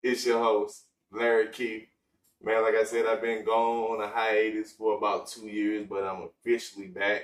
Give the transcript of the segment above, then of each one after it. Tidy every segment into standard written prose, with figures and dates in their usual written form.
It's your host, Larry Keith. Man, like I said, I've been gone on a hiatus for about 2 years, but I'm officially back.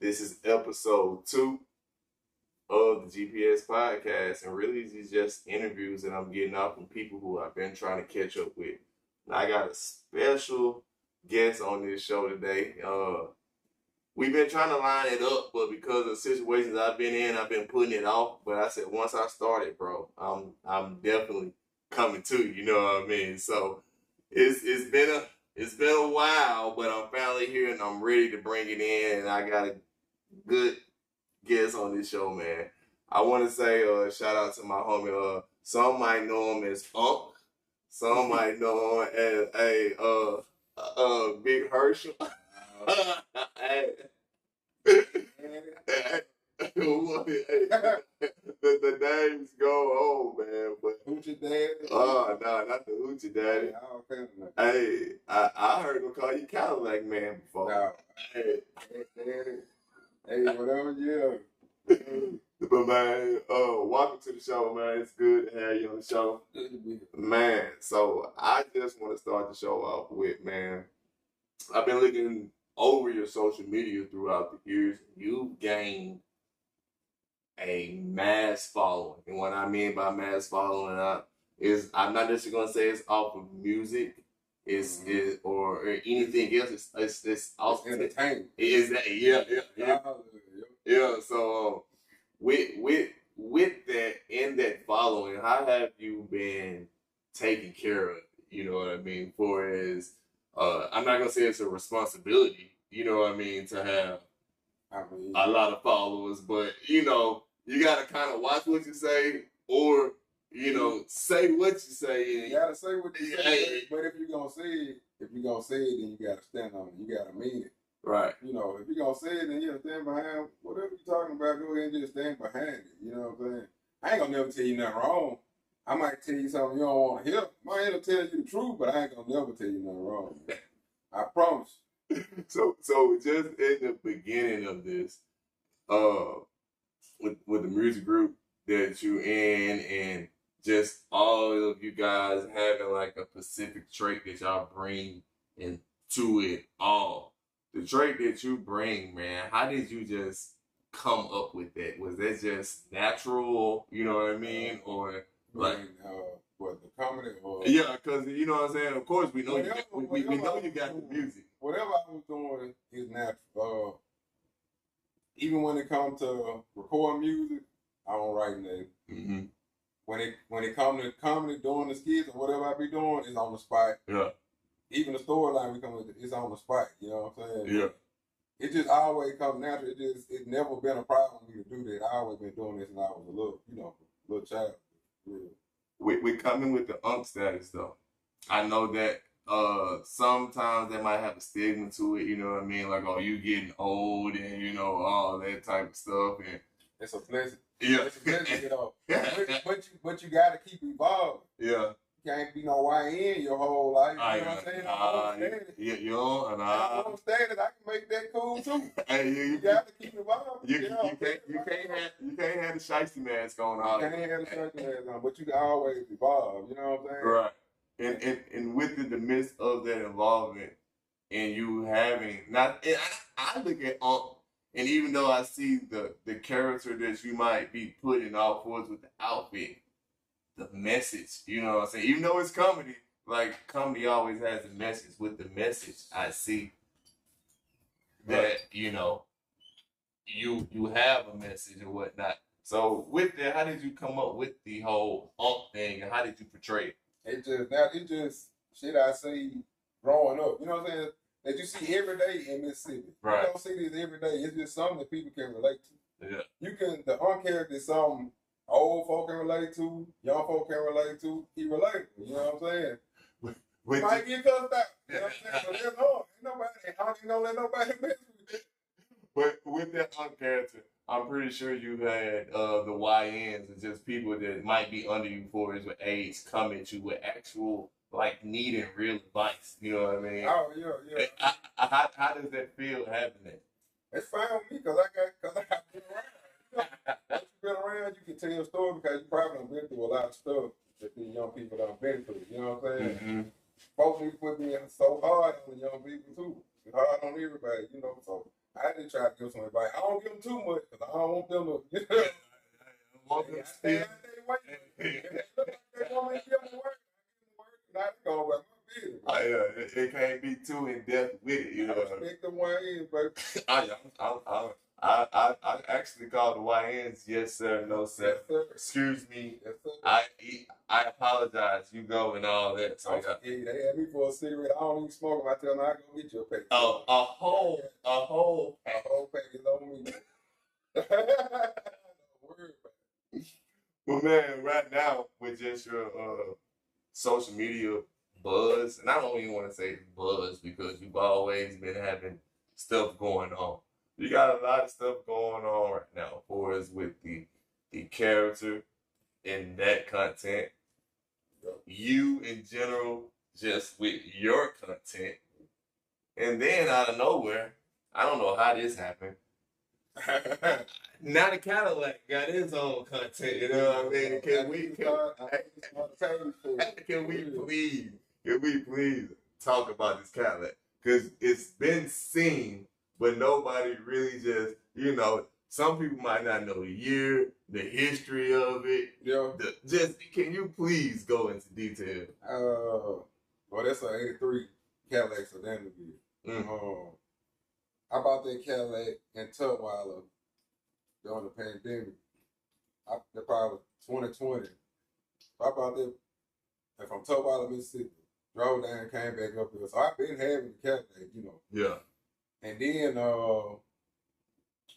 This is episode 2 of the GPS podcast, and really these just interviews that I'm getting off from people who I've been trying to catch up with. Now, I got a special guest on this show today. We've been trying to line it up, but because of situations I've been in, I've been putting it off. But I said once I started, bro, I'm definitely coming to you. You know what I mean? So it's been a while, but I'm finally here and I'm ready to bring it in. And I got a good guest on this show, man. I want to say shout out to my homie. Some might know him as Unc. Some might know him as Big Herschel. The names go on, man. But Hoochie Daddy? Oh no, not the Hoochie Daddy. Hey, I heard him call you Cadillac Man before. No. Hey, whatever, yeah. But man, welcome to the show, man. It's good to have you on the show. Good to be here. Man, so I just want to start the show off with, man, I've been looking over your social media throughout the years. You've gained a mass following. And what I mean by mass following I'm not just gonna say it's off of music, or anything else. It's off entertainment. Is that yeah. So with that in that following, how have you been taking care of it? You know what I mean? For as I'm not gonna say it's a responsibility, you know what I mean, to have a lot of followers, but you gotta kind of watch what you say, or say what you say. You gotta say what you say, but if you're gonna say it, then you gotta stand on it. You gotta mean it. Right. If you're gonna say it, then you stand behind whatever you're talking about. Go ahead and just stand behind it. You know what I'm saying? I ain't gonna never tell you nothing wrong. I might tell you something you don't want to hear. I might have to tell you the truth, but I ain't gonna never tell you nothing wrong. I promise. So just in the beginning of this, with the music group that you in, and just all of you guys having like a specific trait that y'all bring into it all. The trait that you bring, man, how did you just come up with that? Was that just natural, you know what I mean? Or like what, the comedy or yeah, because you know what I'm saying, of course we know we know you got the music. Whatever I was doing is natural. Even when it comes to recording music, I don't write nothing. Mm-hmm. When it comes to comedy, doing the skits or whatever I be doing, it's on the spot. Yeah. Even the storyline it's on the spot. You know what I'm saying? Yeah. It just always comes natural. It's never been a problem for me to do that. I always been doing this since I was a little child. Yeah. We're coming with the Unc status though. I know that sometimes they might have a stigma to it, you know what I mean? Like, oh, you getting old and all that type of stuff, and it's a blessing. Yeah. It's a blessing, but you gotta keep evolving. Yeah. You can't be no YN your whole life. You know what I'm saying? I understand it. I understand it. I can make that cool too. Hey, you gotta keep evolving. You can't have the shiesty mask on all. You can't have the shiesty mask on, but you can always evolve. You know what I'm saying? Right. And within the midst of that involvement, and you having I look at and even though I see the character that you might be putting off forth with the outfit, the message, you know what I'm saying? Even though it's comedy, like comedy always has a message. With the message, I see that you have a message or whatnot. So with that, how did you come up with the whole Unc thing, and how did you portray it? It just shit I see growing up. You know what I'm saying? That you see every day in Mississippi. Right. You don't see this every day. It's just something that people can relate to. Yeah. The Unc character is something old folk can relate to, young folk can relate to. He relatable. You know what I'm saying? You might get cussed out. You know what I'm saying? But that's all. I ain't gonna let nobody mess with it. But with that Unc character, I'm pretty sure you had the YNs and just people that might be under you for his age come at you with actual needing real advice. You know what I mean? Oh yeah. How does that feel having that? It's fine with me because I got been around. once you've been around, you can tell your story because you probably done been through a lot of stuff that these young people done been through. You know what I'm saying? Mm-hmm. Folks need to put me in so hard on the young people too. It's hard on everybody, you know. So I didn't try to give some advice. I don't give them too much because I don't want them to. You know, I stay out their way. If they look like they want me to give them work, not go about my business. It can't be too in depth with it, you know. I respect them YNs, baby. I actually called the YNs, yes sir, no sir. Yes, sir. Excuse me. Yes, sir. I apologize. You go and all that. So they had me for a cigarette. I don't even smoke them. I tell them I go get you a pack. Oh, a whole pack is on me. Well, man, right now with just your social media buzz, and I don't even want to say buzz because you've always been having stuff going on. You got a lot of stuff going on right now for us with the character and that content. You in general, just with your content. And then out of nowhere, I don't know how this happened. Now the Cadillac got his own content, you know what I mean? Can we please talk about this Cadillac? Because it's been seen, but nobody really just, you know, some people might not know the year, the history of it. Yeah. Can you please go into detail? Well, that's an 83 Cadillac sedan. I bought that Cadillac in Tutwiler during the pandemic. That probably was 2020. So I bought that from Tutwiler, Mississippi. Drove down, came back up here. So I've been having the Cadillac, you know. Yeah. And then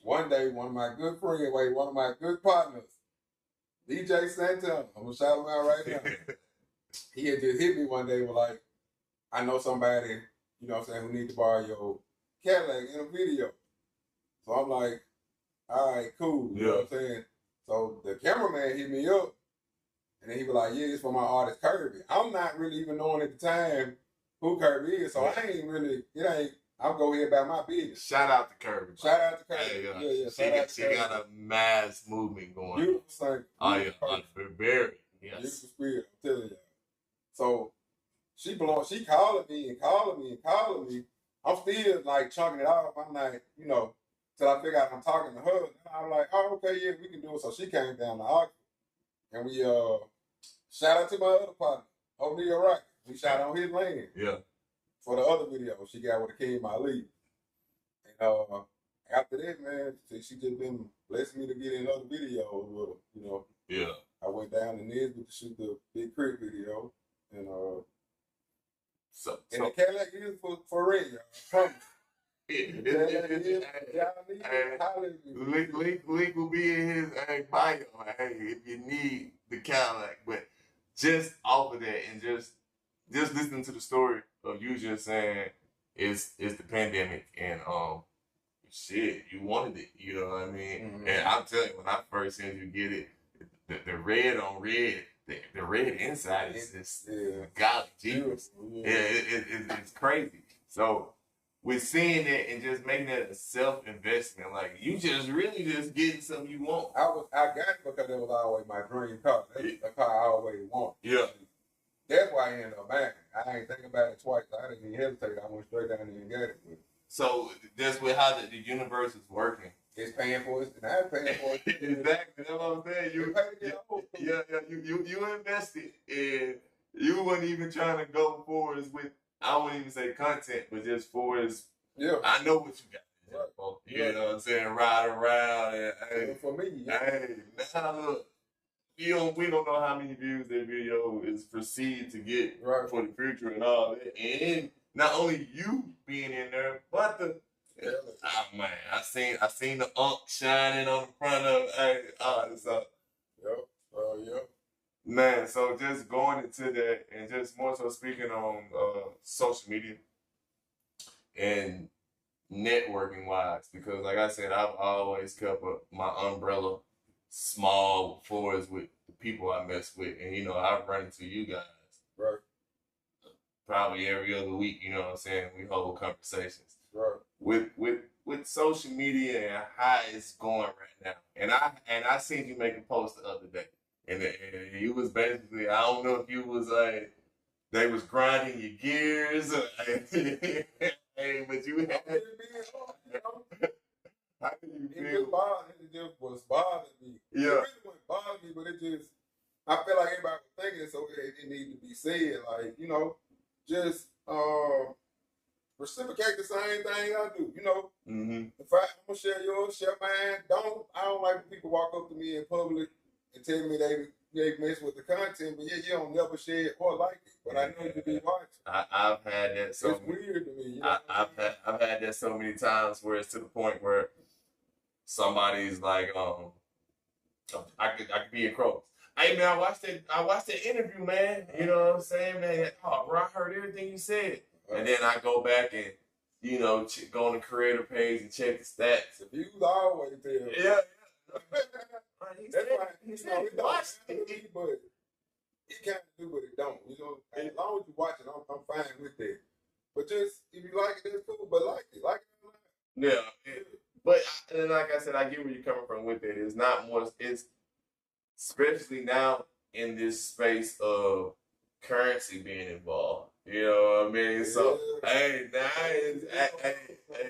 one day, one of my good partners, DJ Santana, I'm gonna shout him out right now. He had just hit me one day with like, I know somebody, you know what I'm saying, who need to borrow your Cadillac in a video. So I'm like, all right, cool. You know what I'm saying? So the cameraman hit me up, and then he was like, yeah, it's for my artist Kirby. I'm not really even knowing at the time who Kirby is, so I'll go ahead about my business. Shout out to Kirby. Shout out to Kirby. She got a mass movement going. Beautiful singer. Oh yeah, very. Yes. Beautiful spirit, I'm telling you. So she calling me. I'm still like chunking it off. I'm like, you know, till I figure out I'm talking to her. And I'm like, oh, okay, yeah, we can do it. So she came down to Oxford. And we shout out to my other partner, O'Neal Rock. We shot on his land. Yeah. For the other video she got with the King Ali. And after that, man, she just been blessing me to get in other videos with her, you know. Yeah. I went down to Nesbitt to shoot the Big Crit video. And the Cadillac is for real, y'all. I promise. Link will be in his bio. Hey, if you need the Cadillac, but just off of that and just listening to the story of you just saying it's the pandemic and shit, you wanted it, you know what I mean? Mm-hmm. And I'm telling you, when I first seen you get it, the red on red, the red inside is golly Jesus. Yeah, it's crazy. So with seeing that and just making that a self-investment, like you just really just getting something you want. I got it because that was always my dream car. That's the car I always wanted. Yeah. That's why I ended up buying it. I ain't thinking about it twice. I didn't even hesitate. I went straight down there and got it. So that's with how the universe is working. It's paying for it, and I'm paying for it. Exactly. That's what I'm saying. You invested, and you weren't even trying to go for us with, I wouldn't even say content, but just for us. Yeah. I know what you got. Right. You know what I'm saying? Ride around and hey, for me. Yeah. Hey, now look. We don't know how many views that video is perceived to get for the future and all that. And not only you being in there, but oh man, I seen the unk shining on the front of so yep. Man, so just going into that and just more so speaking on social media and networking wise, because like I said, I've always kept my umbrella small for us with the people I mess with, and you know I run into you guys probably every other week. You know what I'm saying? We hold conversations. Right. With with social media and how it's going right now, and I seen you make a post the other day, and you was basically, I don't know if you was like they was grinding your gears, hey, but you had. How do you feel? It just was bothering me. Yeah. It really wasn't bothering me, but it just, I feel like everybody was thinking so it needed to be said. Like, you know, just reciprocate the same thing I do. You know, if I'm gonna share yours, share mine. I don't like when people walk up to me in public and tell me they mess with the content, but yeah, you don't never share it or like it. But I know you be watching. I've had that so. It's weird to me. You know I've had that so many times where it's to the point where somebody's like, I could be in Crows. Hey man, I watched that interview, man. You know what I'm saying, man? Oh, bro, I heard everything you said. And then I go back and, you know, go on the creator page and check the stats. The views always there. Yeah. He said it watched it, but it can't do what it don't. You know, as long as you watch it, I'm fine with that. But just if you like it, that's cool. But like it or not. Yeah. But and like I said, I get where you're coming from with it. It's not more. It's especially now in this space of currency being involved. You know what I mean? So hey,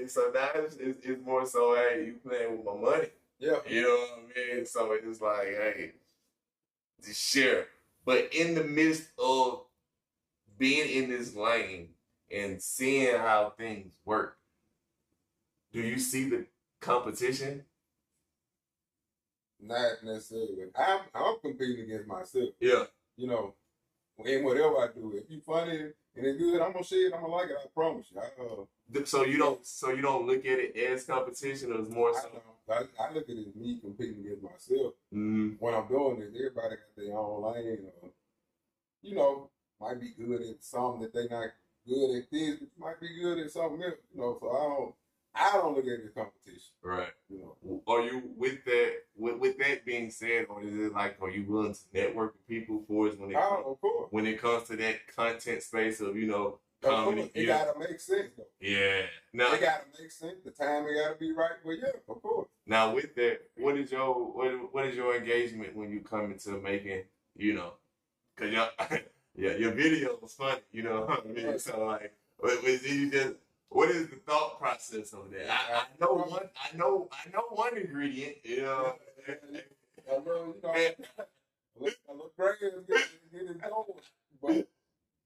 so now it's more so, hey, you playing with my money. Yeah. You know what I mean? So it's like, hey, just share. But in the midst of being in this lane and seeing how things work, do you see the competition? Not necessarily. I'm competing against myself. Yeah. You know, in whatever I do, if you funny and it's good, I'm gonna share it. I'm gonna like it. I promise you. So you don't look at it as competition, or it's more so. I look at it as me competing against myself. When I'm doing this, everybody got their own lane. You know, might be good at something that they not good at this, but you might be good at something else. You know, so I don't look at it as competition. Right. You know. Are you with that? With that being said, or is it like, are you willing to network with people for it when it comes to that content space of, you know, comedy? It gotta make sense though. Yeah. Now it gotta make sense. The timing gotta be right. But yeah, of course. Now with that, what is your engagement when you come into making, you know, cause your video was funny, you know what I mean? So like, what is the thought process of that? I know one ingredient, you know. I look great and get it going, but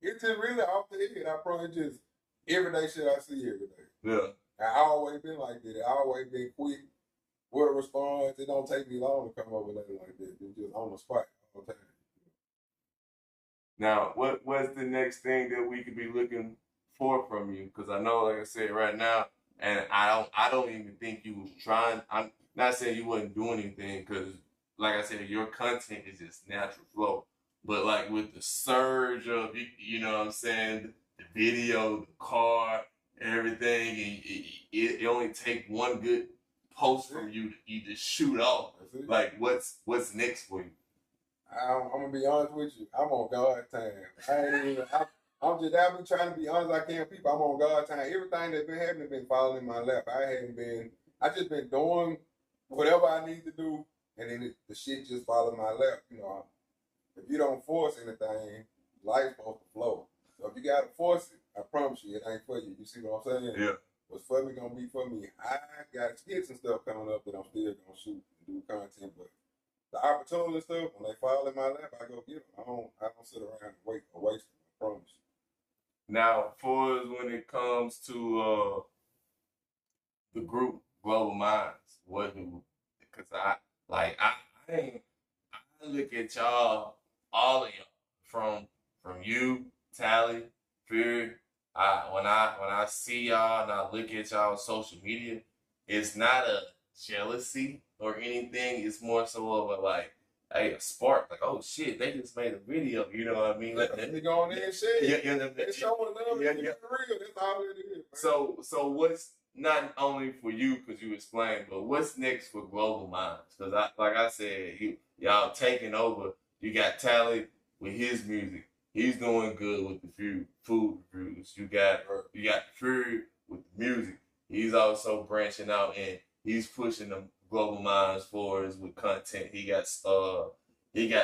it's just really off the head. I probably just everyday shit I see every day. Yeah. I always been like that. I always been quick with a response. It don't take me long to come up with nothing like that. It's just on the spot all the time. Now, what's the next thing that we could be looking for from you? Because I know, like I said, right now, and I don't even think you was trying. I'm not saying you wasn't doing anything, because, like I said, your content is just natural flow. But like with the surge of, you know what I'm saying, the video, the car, everything, and it only take one good post from you to shoot off. Like, what's next for you? I'm gonna be honest with you. I'm on God's time. I've been trying to be honest as I can with people. I'm on God's time. Everything that's been happening been falling in my lap. I just been doing whatever I need to do, and then the shit just fall in my lap. You know, if you don't force anything, life's supposed to flow. So if you gotta force it, I promise you, it ain't for you. You see what I'm saying? Yeah. What's for me gonna be for me. I got skits and stuff coming up that I'm still gonna shoot and do content, but the opportunity and stuff, when they fall in my lap, I go get them. I don't sit around and wait or waste them. I promise you. Now, for us, when it comes to the group Global Minds, because I look at y'all, all of y'all, from you, Tally, Fury. When I see y'all and I look at y'all on social media, it's not a jealousy or anything. It's more so of a like, hey, a spark. Like, oh shit, they just made a video. You know what I mean? Let me go on there and shit. Yeah, it's showing love. It's real. That's all it is. Man. So what's not only for you, because you explained, but what's next for Global Minds? Because like I said, y'all taking over. You got Tally with his music. He's doing good with the food reviews. You got Fury with the music. he's also branching out and he's pushing the global minds forward with content. He got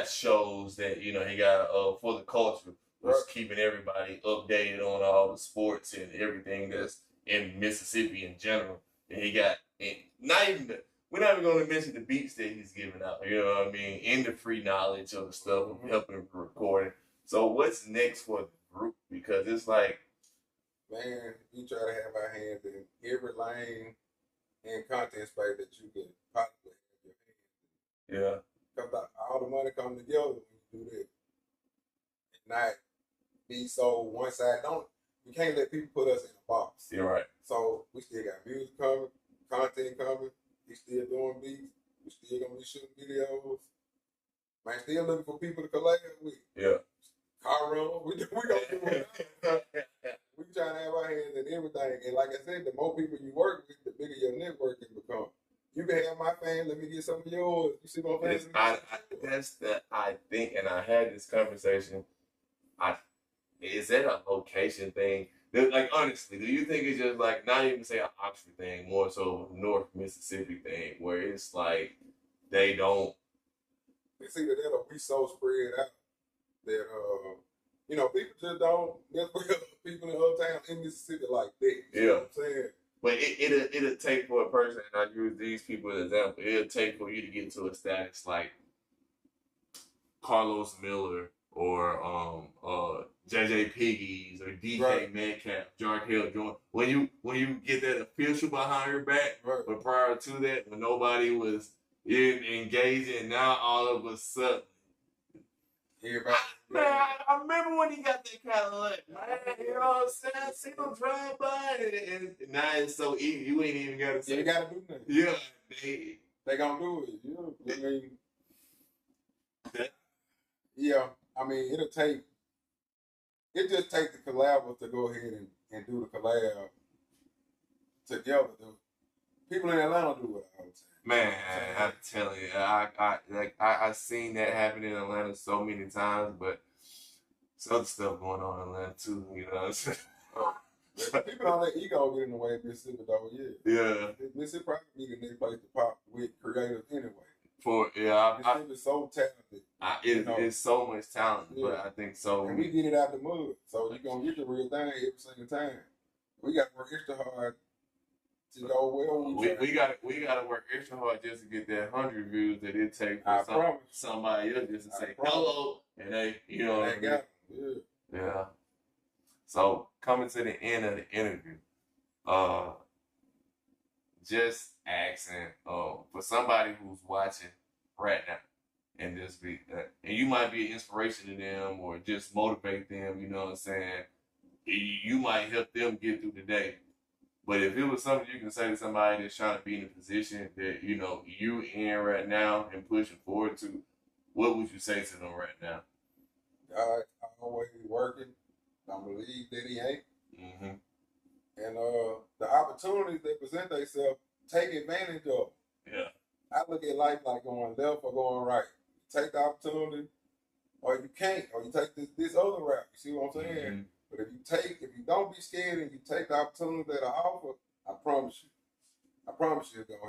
shows that he got for the culture, was keeping everybody updated on all the sports and everything that's in Mississippi in general. And he got we're not even going to mention the beats that he's giving out. You know what I mean? And the free knowledge of the stuff, helping recording. So what's next for the group? Because it's like, man, we try to have our hands in every lane and content space that you can possibly have your hands in. Yeah. Because all the money comes together when you do that. And not be so one side. We can't let people put us in a box. You're right. So we still got music coming, content coming. We still doing beats. We still gonna be shooting videos. Man, still looking for people to collab with. Yeah. Car rental. We gonna do it. We trying to have our hands in everything. And like I said, the more people you work with, the bigger your network can become. You can have my fans. Let me get some of yours. You see what I'm saying? That's the I think, and I had this conversation. Is that a location thing? Like, honestly, do you think it's just like, not even say an Oxford thing, more so a North Mississippi thing, where it's like they don't? It's either that or we so spread out that people just don't get people in other towns in Mississippi like that. You know what I'm saying? But it'll take for a person, and I use these people as an example, it'll take for you to get to a status like Carlos Miller or JJ Piggies or DJ Metcalf, Jarkel Joint. When you get that official behind your back, but prior to that, when nobody was engaging, now all of a sudden, I remember when he got that kind of look, man. You know what I'm saying? I see him drive by, and now it's so easy. You ain't even got to say. You got to do nothing. Yeah, they gonna do it. I mean, it just takes the collabers to go ahead and do the collab together. People in Atlanta do it all the time. Man, I'm telling you, I seen that happen in Atlanta so many times, but there's other stuff going on in Atlanta too, you know what I'm saying? People don't let ego get in the way of Mississippi though, Yeah. Mississippi probably be the next place to pop with creators anyway. Mississippi is so talented. It's so much talent, but I think so. And we get it out the mud, so you're going to get the real thing every single time. We got to work extra hard to go well. We got to work extra hard just to get that 100 views that it takes for somebody else just to say hello, and they, they got it. Yeah. So coming to the end of the interview, just asking for somebody who's watching right now, and just be, and you might be an inspiration to them or just motivate them. You know what I'm saying? You might help them get through the day. But if it was something you can say to somebody that's trying to be in a position that you in right now and pushing forward to, what would you say to them right now? God, I'm always working. Don't believe that he ain't. Mm-hmm. And the opportunities that present themselves, take advantage of. Yeah. I look at life like going left or going right. You take the opportunity, or you can't, or you take this other route. You see what I'm saying? Mm-hmm. But if you don't be scared and you take the opportunity that I offer, I promise you it's gonna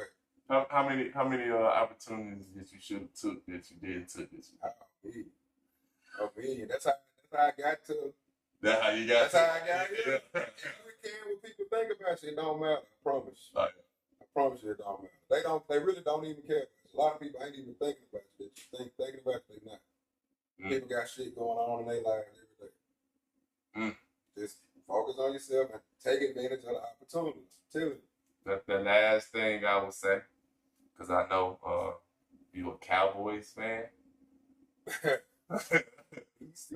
happen. How many opportunities that you should have took that you didn't took this? A million. That's how I got to. That's how you got. That's how I got here. You don't care what people think about you. It don't matter. I promise. Right. I promise you, it don't matter. They really don't even care. A lot of people ain't even thinking about you. That you thinking about you, they not. People got shit going on in their lives every day. Just focus on yourself and take advantage of the opportunities. Tell you. That's the last thing I would say, because I know you a Cowboys fan. It's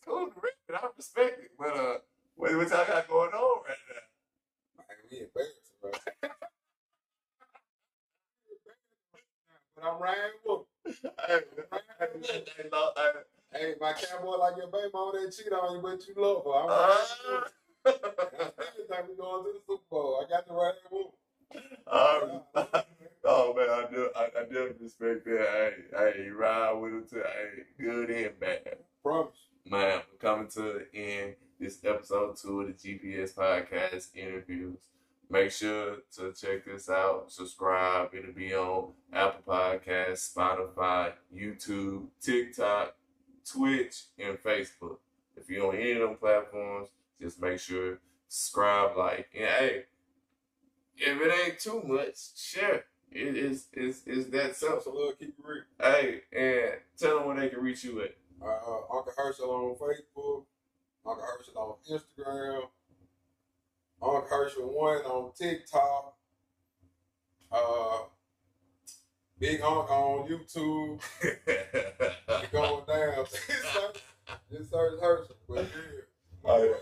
cool to read, but I respect it. But what y'all got going on right now? Man, we embarrassed, bro. But I'm riding with them. Hey, my cowboy like your baby mama that cheat on you, but you love her. I'm riding with them. I still think we're going to the Super Bowl. I got to ride with them. Oh man, I definitely respect that. I ride with him to good and bad. Promise. Man, we're coming to the end. This episode 2 of the GPS podcast interviews. Make sure to check this out. Subscribe. It'll be on Apple Podcasts, Spotify, YouTube, TikTok, Twitch, and Facebook. If you're on any of them platforms, just make sure subscribe, like, and hey, if it ain't too much, share. It's that simple. So love, keep it real. Hey, and tell them where they can reach you at. Uncle Herschel on Facebook, Uncle Herschel on Instagram, Uncle Herschel 1 on TikTok, Big Unc on YouTube. It's going down. Just search Herschel. But yeah.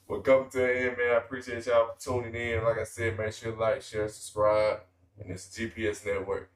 Well, coming to the end, man. I appreciate y'all for tuning in. Like I said, make sure to like, share, subscribe. And it's GPS Network.